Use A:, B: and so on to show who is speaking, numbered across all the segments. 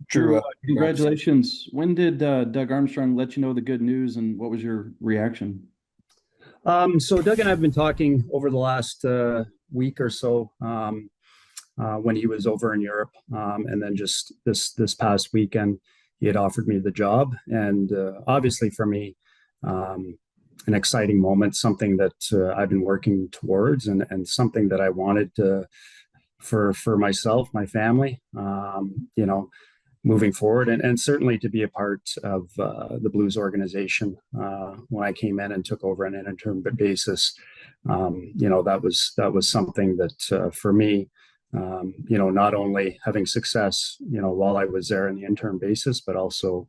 A: Drew,
B: Drew,
A: congrats.
B: congratulations. When did Doug Armstrong let you know the good news, and what was your reaction?
A: So Doug and I have been talking over the last week or so when he was over in Europe, and then just this past weekend, he had offered me the job, and obviously for me, an exciting moment, something that I've been working towards, and something that I wanted for myself, my family. Moving forward, and certainly to be a part of the Blues organization when I came in and took over on an interim basis. That was something that for me, not only having success, while I was there in the interim basis, but also,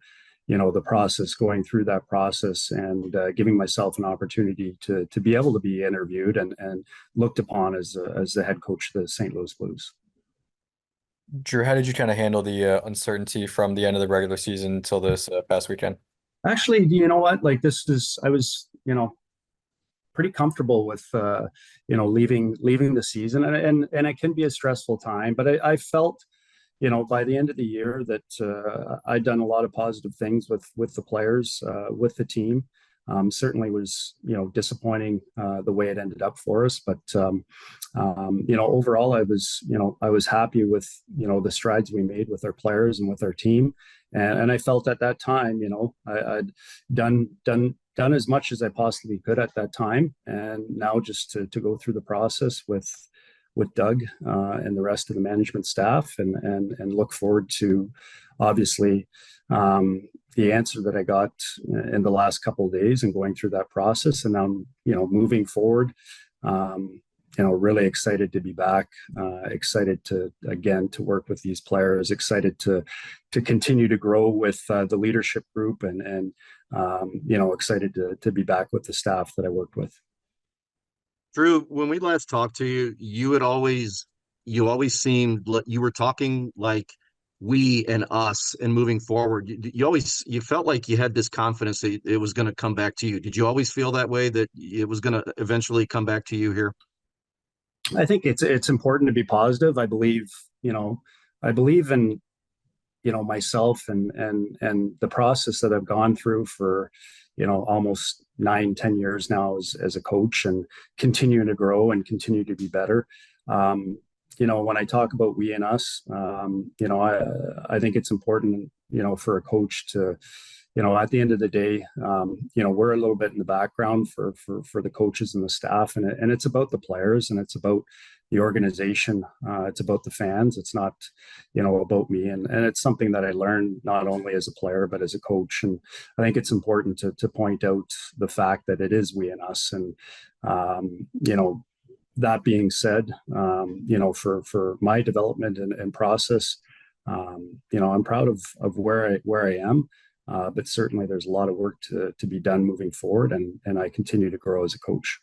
A: the process, going through that process, and giving myself an opportunity to be able to be interviewed and looked upon as the head coach of the St. Louis Blues.
C: Drew, how did you kind of handle the uncertainty from the end of the regular season till this past weekend?
A: Actually, you know what? Like I was, pretty comfortable with, leaving the season, and it can be a stressful time. But I felt, by the end of the year that I'd done a lot of positive things with the players, with the team. Certainly was, disappointing the way it ended up for us, but overall, I was happy with, the strides we made with our players and with our team, and I felt at that time, I'd done as much as I possibly could at that time, and now just to go through the process with Doug and the rest of the management staff, and look forward to, obviously, the answer that I got in the last couple of days, and going through that process, and now moving forward. Really excited to be back. Excited to work with these players. Excited to continue to grow with the leadership group, and excited to be back with the staff that I worked with.
D: Drew, when we last talked to you, you always seemed like you were talking like we and us and moving forward. You felt like you had this confidence that it was going to come back to you. Did you always feel that way, that it was going to eventually come back to you here?
A: I think it's important to be positive. I believe in, myself, and the process that I've gone through for, almost 9, 10 years now as a coach, and continuing to grow and continue to be better. When I talk about we and us, I think it's important, for a coach to, at the end of the day, we're a little bit in the background for the coaches and the staff, and it's about the players, and it's about the organization. It's about the fans. It's not, about me, and it's something that I learned not only as a player but as a coach. And I think it's important to point out the fact that it is we and us. And that being said, for my development and process, I'm proud of where I am. But certainly there's a lot of work to be done moving forward, and I continue to grow as a coach.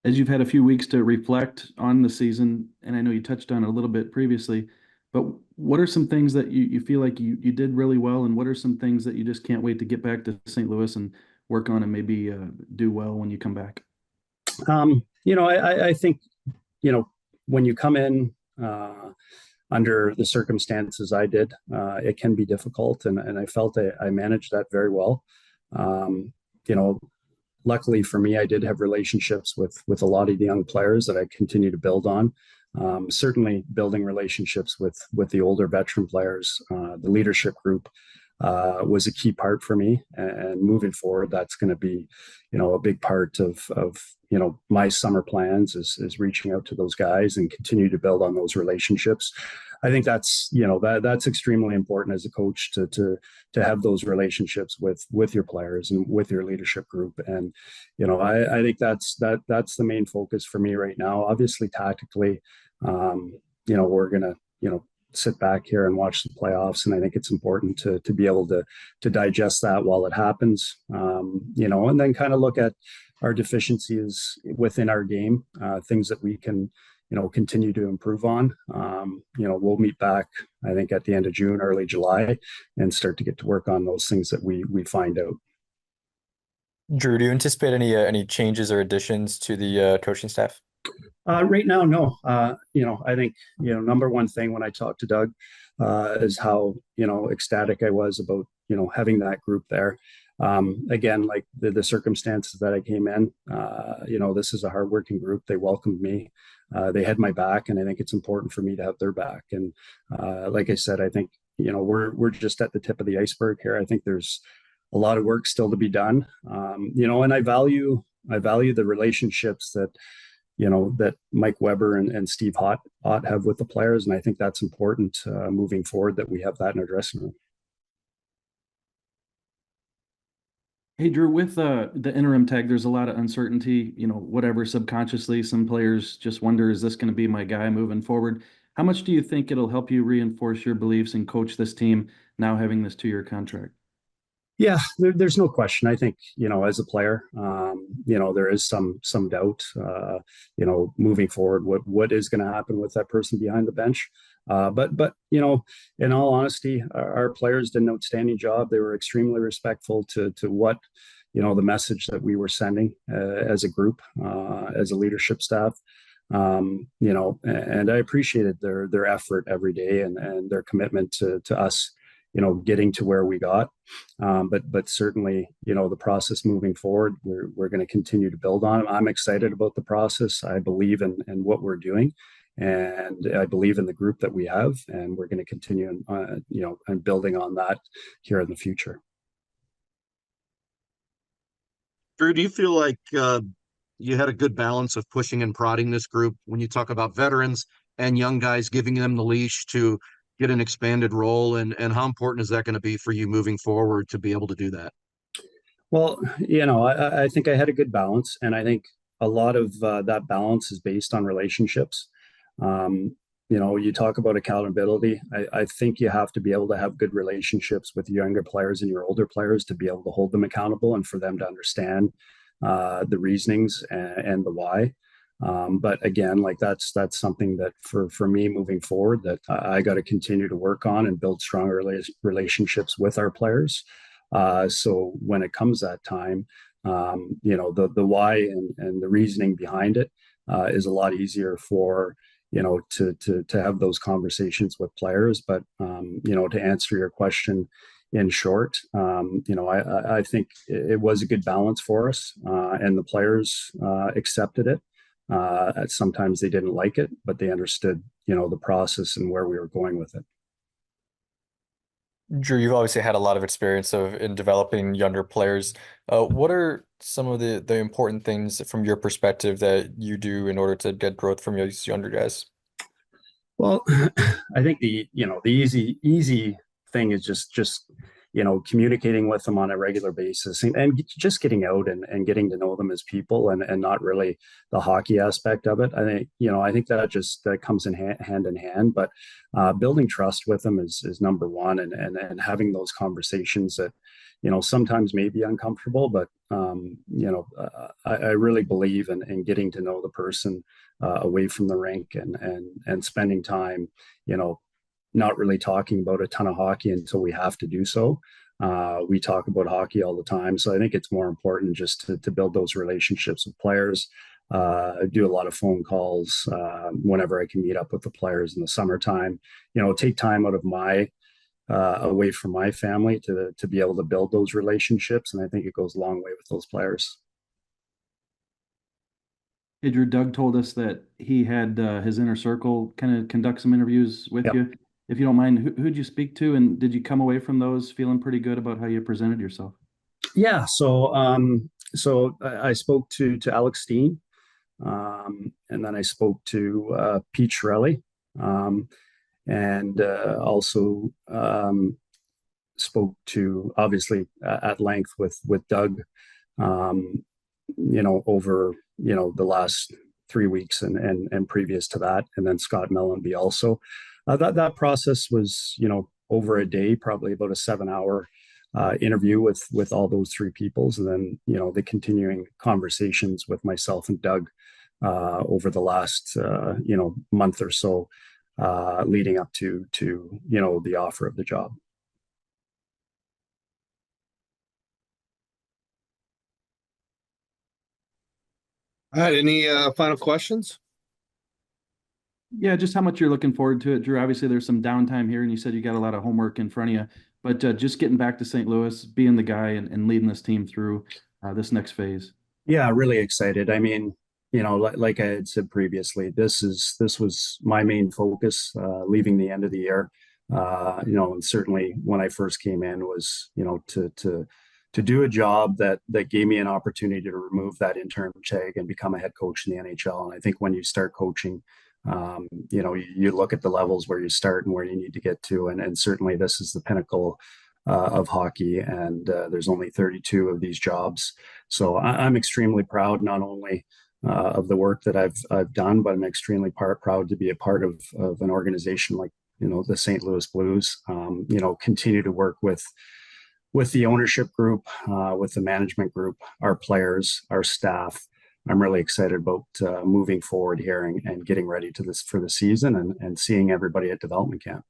B: As you've had a few weeks to reflect on the season, and I know you touched on it a little bit previously, but what are some things that you feel like you did really well, and what are some things that you just can't wait to get back to St. Louis and work on, and maybe do well when you come back?
A: I think, when you come in under the circumstances I did, it can be difficult, and I felt I managed that very well. Um, you know, Luckily for me, I did have relationships with a lot of the young players that I continue to build on. Certainly, building relationships with the older veteran players, the leadership group, was a key part for me. And moving forward, that's going to be, a big part of my summer plans is reaching out to those guys and continue to build on those relationships. I think that's extremely important as a coach to have those relationships with your players and with your leadership group. And I think that's the main focus for me right now. Obviously, tactically, we're gonna sit back here and watch the playoffs, and I think it's important to be able to digest that while it happens. And then kind of look at our deficiencies within our game, things that we can continue to improve on. We'll meet back, I think, at the end of June, early July, and start to get to work on those things that we find out.
C: Drew, do you anticipate any changes or additions to the coaching staff?
A: Right now, no. I think, number one thing when I talked to Doug is how, ecstatic I was about, having that group there. Again, like the circumstances that I came in, this is a hardworking group. They welcomed me. They had my back, and I think it's important for me to have their back. And like I said, I think, we're just at the tip of the iceberg here. I think there's a lot of work still to be done. And I value the relationships that Mike Weber and Steve Ott have with the players. And I think that's important moving forward, that we have that in our dressing room.
B: Hey, Drew, with the interim tag, there's a lot of uncertainty, whatever subconsciously, some players just wonder, is this going to be my guy moving forward? How much do you think it'll help you reinforce your beliefs and coach this team now having this 2-year contract?
A: Yeah, there's no question. I think, as a player, there is some doubt, moving forward, what is going to happen with that person behind the bench. But in all honesty, our players did an outstanding job. They were extremely respectful to what, the message that we were sending as a group, as a leadership staff. And I appreciated their effort every day, and their commitment to us, getting to where we got. But certainly, the process moving forward, we're going to continue to build on it. I'm excited about the process. I believe in what we're doing, and I believe in the group that we have, and we're going to continue, and building on that here in the future.
D: Drew, do you feel like you had a good balance of pushing and prodding this group when you talk about veterans and young guys, giving them the leash to get an expanded role? And how important is that going to be for you moving forward to be able to do that?
A: Well, I think I had a good balance, and I think a lot of that balance is based on relationships. You talk about accountability. I think you have to be able to have good relationships with younger players and your older players to be able to hold them accountable and for them to understand the reasonings and the why. But again, like that's something that for me moving forward, that I got to continue to work on and build stronger relationships with our players. So when it comes that time, the why and the reasoning behind it is a lot easier for to have those conversations with players. But to answer your question in short, I think it was a good balance for us, and the players accepted it. Sometimes they didn't like it, but they understood, the process and where we were going with it.
C: Drew, you've obviously had a lot of experience in developing younger players. What are some of the important things from your perspective that you do in order to get growth from these younger guys?
A: Well, I think the easy thing is just communicating with them on a regular basis, and just getting out and getting to know them as people, and not really the hockey aspect of it. I think that comes in hand in hand. But building trust with them is number one, and having those conversations that sometimes may be uncomfortable, but I really believe in getting to know the person away from the rink, and spending time, not really talking about a ton of hockey until we have to do so. We talk about hockey all the time, so I think it's more important just to build those relationships with players. I do a lot of phone calls whenever I can meet up with the players in the summertime. Take time out of my away from my family to be able to build those relationships, and I think it goes a long way with those players.
B: Hey, Drew, Doug told us that he had his inner circle kind of conduct some interviews with
A: Yep.
B: you. If you don't mind, who'd you speak to, and did you come away from those feeling pretty good about how you presented yourself?
A: Yeah, so I spoke to Alex Steen, and then I spoke to Pete Shirelli, and also spoke to, obviously, at length with Doug, over the last 3 weeks, and previous to that, and then Scott Mellenby also. That process was over a day, probably about a 7-hour interview with all those three peoples, and then the continuing conversations with myself and Doug over the last month or so, leading up to the offer of the job.
E: All right, any final questions?
B: Yeah, just how much you're looking forward to it, Drew. Obviously, there's some downtime here, and you said you got a lot of homework in front of you. But just getting back to St. Louis, being the guy and leading this team through this next phase.
A: Yeah, really excited. I mean, like I had said previously, this was my main focus, leaving the end of the year. And certainly when I first came in was, to do a job that gave me an opportunity to remove that interim tag and become a head coach in the NHL. And I think when you start coaching, you look at the levels where you start and where you need to get to, and certainly this is the pinnacle of hockey, and there's only 32 of these jobs. So I'm extremely proud, not only of the work that I've done, but I'm extremely proud to be a part of an organization like the St. Louis Blues. Continue to work with the ownership group, with the management group, our players, our staff. I'm really excited about moving forward here and getting ready for the season and seeing everybody at development camp.